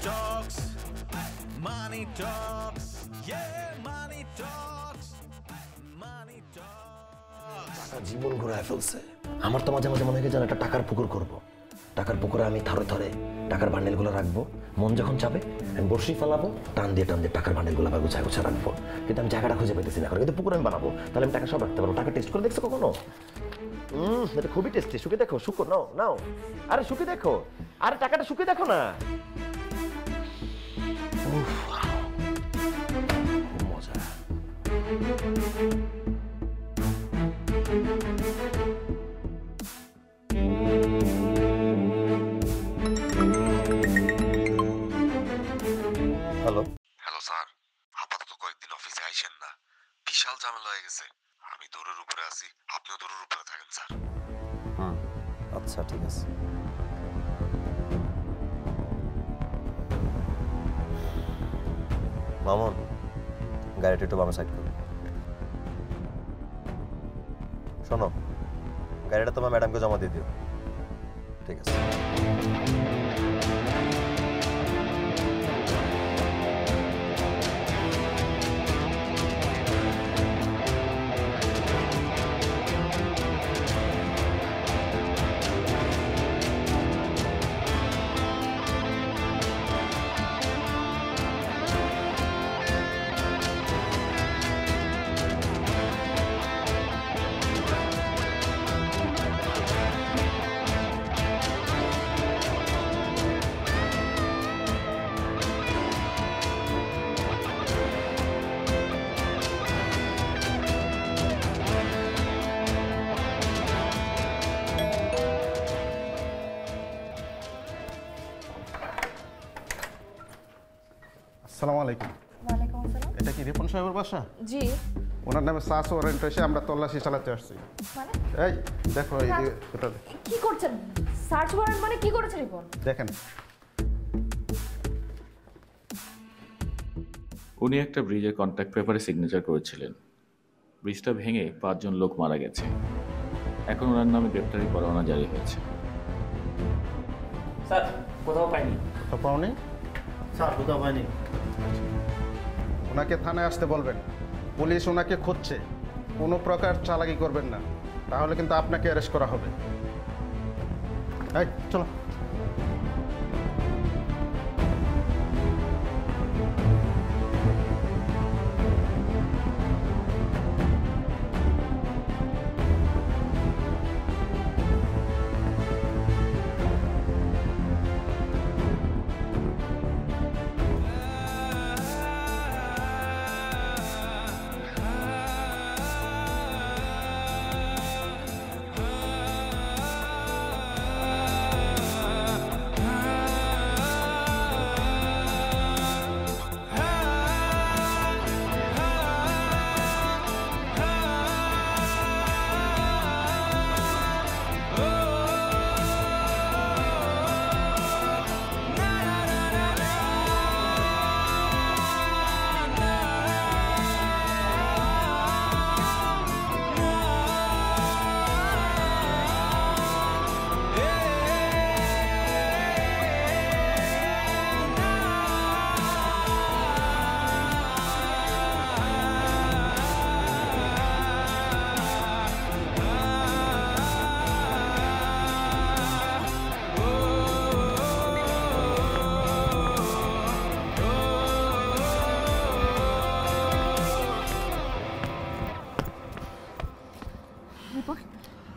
talks, money talks, yeah, money talks, money talks. টাকা জীবন ঘুরায় ফেলছে। আমার তো মাঝে মাঝে মনে হয় যেন একটা টাকার পুকুর করব। টাকার পুকুরে আমি থরে থরে টাকার বান্ডেলগুলো রাখবো, মন যখন চাবে আমি বড়শি ফেলাবো, টান দিয়ে টাকার বান্ডেলগুলো আবার গুছায় গুছায় রাখবো। কিন্তু আমি জায়গাটা খুঁজে পেতেছি না, কিন্তু পুকুর আমি বানাবো, তাহলে আমি টাকা সব রাখতে পারবো। টাকা টেস্ট করে দেখছো কখনো? এটা খুবই টেস্টি। শুকে দেখো, শুকো নাও নাও, আরে শুকে দেখো, আরে টাকাটা শুকে দেখো না। মজা। হ্যালো হ্যালো স্যার, আপাতত কয়েকদিন অফিসে আইসেন না, বিশাল ঝামেলা হয়ে গেছে। আমি দৌড়ের উপরে আছি, আপনিও দৌড়ের উপরে থাকেন স্যার। আচ্ছা ঠিক আছে। মামুন, গাড়িটা একটু বামে সাইড করো। শোনো, গাড়িটা তোমার ম্যাডামকে জমা দিয়ে দিও। ঠিক আছে। আসসালামু আলাইকুম। ওয়ালাইকুম আসসালাম। এটা কি রিপন সাহেবের বাসা? জি। ওনার নামে সার্চ ওয়ারেন্ট এসে আমরা তল্লাশি চালাতে আসছি। মানে এই দেখো, এই যে এটা কি করছেন? সার্চ ওয়ারেন্ট মানে কি করেছে রিপন? দেখেন। উনি একটা ব্রিজের কন্ট্রাক্ট পেপারে সিগনেচার করেছিলেন। ব্রিজটা ভেঙে 5 জন লোক মারা গেছে। এখন ওনার নামে গ্রেপ্তারি পরোয়ানা জারি হয়েছে। স্যার কোথাও পাইনি। কোথাও পাওনি? স্যার কোথাও পাইনি। ওনাকে থানায় আসতে বলবেন, পুলিশ ওনাকে খুঁজছে। কোনো প্রকার চালাকি করবেন না, তাহলে কিন্তু আপনাকে অ্যারেস্ট করা হবে। এই চলো।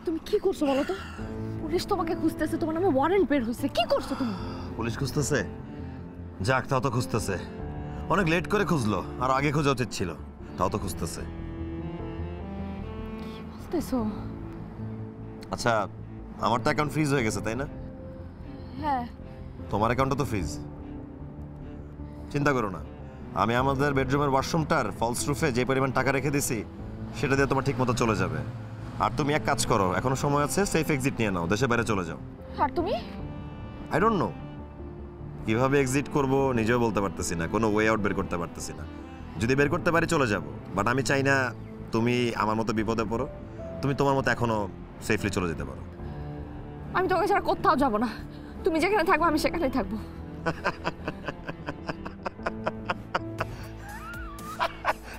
তুমি কি করছো বলো তো? পুলিশ তোমাকে খুঁজতেছে, তোমার নামে ওয়ারেন্ট বের হয়েছে। কি করছো তুমি? পুলিশ খুঁজতেছে? যাক, তাও তো খুঁজতেছে। অনেক লেট করে খুঁজলো, আর আগে খোঁজা উচিত ছিল। তাও তো খুঁজতেছে। কি বলতেছো? আচ্ছা, আমার তো অ্যাকাউন্ট ফ্রিজ হয়ে গেছে, তাই না? হ্যাঁ। তোমার অ্যাকাউন্টও তো ফ্রিজ। চিন্তা করো না, আমি আমাদের বেডরুমের ওয়াশরুমটার ফলস রুফে যে পরিমাণ টাকা রেখে দিছি সেটা দিয়ে তোমার ঠিক মতো চলে যাবে। আর তুমি এক কাজ করো, এখনো সময় আছে, সেফ এক্সিট নিয়ে নাও, দেশের বাইরে চলে যাও। আর তুমি? আই ডোন্ট নো কিভাবে এক্সিট করব, নিজেও বলতে পারতেছি না, কোনো ওয়ে আউট বের করতে পারতেছি না। যদি বের করতে পারি চলে যাব, বাট আমি চাই না তুমি আমার মতো বিপদে পড়ো। তুমি তোমার মতো এখনো সেফলি চলে যেতে পারো। আমি তোমাকে ছাড়া কোথাও যাব না। তুমি যেখানে থাকবো আমি সেখানেই থাকবো।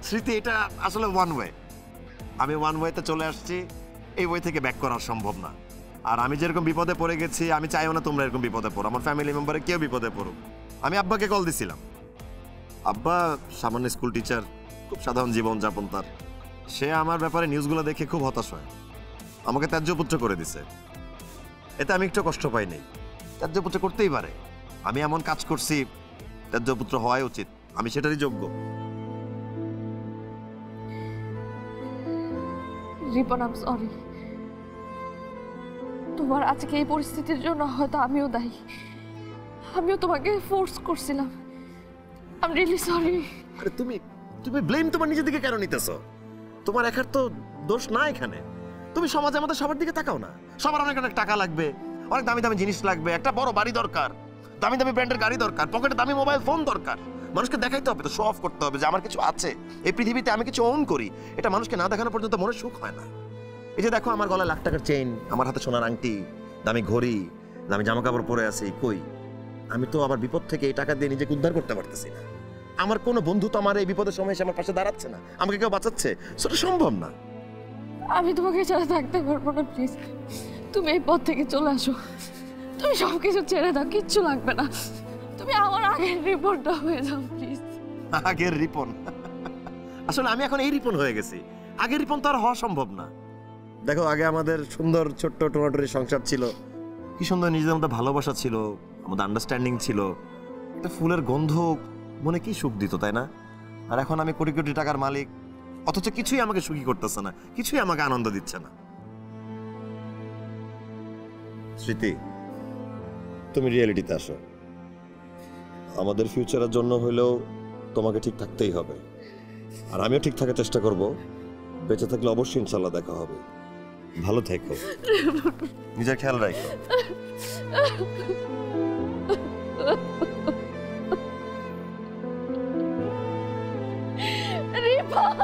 স্মৃতি, এটা আসলে ওয়ান ওয়ে। আমি ওয়ান ওয়েতে চলে আসছি, এই ওয়ে থেকে ব্যাক করা সম্ভব না। আর আমি যেরকম বিপদে পড়ে গেছি, আমি চাইও না তোমরা এরকম বিপদে পড়ো, আমার ফ্যামিলি মেম্বারে কেউ বিপদে পড়ুক। আমি আব্বাকে কল দিছিলাম। আব্বা সামান্য স্কুল টিচার, খুব সাধারণ জীবনযাপন তার। সে আমার ব্যাপারে নিউজগুলো দেখে খুব হতাশ হয়, আমাকে ত্যায্যপুত্র করে দিছে। এতে আমি একটু কষ্ট পাই নাই। ত্যায্যপুত্র করতেই পারে, আমি এমন কাজ করছি, ত্যায্যপুত্র হওয়াই উচিত, আমি সেটারই যোগ্য। Ripon, I am sorry. তোমার আজকে এই পরিস্থিতির জন্য হয়তো আমিও দায়ী। আমিও তোমাকে ফোর্স করছিলাম। I am really sorry. আরে তুমি ব্লেম তোমার নিজের দিকে কেন নিতেছো? তোমার একার তো দোষ না এখানে। তুমি সমাজের মধ্যে সবার দিকে তাকাও না। সবার অনেক অনেক টাকা লাগবে, অনেক দামি দামি জিনিস লাগবে, একটা বড় বাড়ি দরকার, দামি দামি ব্র্যান্ডের গাড়ি দরকার, পকেটে দামি মোবাইল ফোন দরকার। মানুষকে দেখাইতে হবে, তো শো অফ করতে হবে যে আমার কিছু আছে, এই পৃথিবীতে আমি কিছু ওন করি। এটা মানুষকে না দেখানো পর্যন্ত মনে সুখ হয় না। এই যে দেখো, আমার গলায় লাখ টাকার চেইন, আমার হাতে সোনার আংটি, দামি ঘড়ি, দামি জামা কাপড় পরে আছি, কই আমি তো আমার বিপদ থেকে এই টাকা দিয়ে নিজেকে উদ্ধার করতে পারতেছি না। আমার কোনো বন্ধু তো আমার এই বিপদের সময় এসে আমার পাশে দাঁড়াচ্ছে না, আমাকে কেউ বাঁচাচ্ছে, সেটা সম্ভব না। আমি তোমাকে ছাড়া থাকতে পারবো না, প্লিজ তুমি এই পথ থেকে চলে আসো। তুমি সবকিছু ছেড়ে দাও, কিচ্ছু লাগবে না। তুমি আমার আগের রিপোর্টটা হয়ে যাও প্লিজ। আগের রিপন? আসলে আমি এখন এই রিপন হয়ে গেছি, আগের রিপন তো আর হওয়া সম্ভব না। দেখো, আগে আমাদের সুন্দর ছোট্ট টোনাটুরি সংসার ছিল, কি সুন্দর নিজেদের মধ্যে ভালোবাসা ছিল, আমাদের আন্ডারস্ট্যান্ডিং ছিল, একটা ফুলের গন্ধ মনে কি সুখ দিত, তাই না? আর এখন আমি কোটি কোটি টাকার মালিক, অথচ কিছুই আমাকে সুখী করতেছে না, কিছুই আমাকে আনন্দ দিচ্ছে না। স্মৃতি, তুমি রিয়েলিটিতে আসো। আমাদের ফিউচারের জন্য হলেও তোমাকে ঠিক থাকতেই হবে, আর আমিও ঠিক থাকার চেষ্টা করব। বেঁচে থাকলে অবশ্যই ইনশাল্লাহ দেখা হবে। ভালো থেকো, নিজের খেয়াল রাখো। রিপন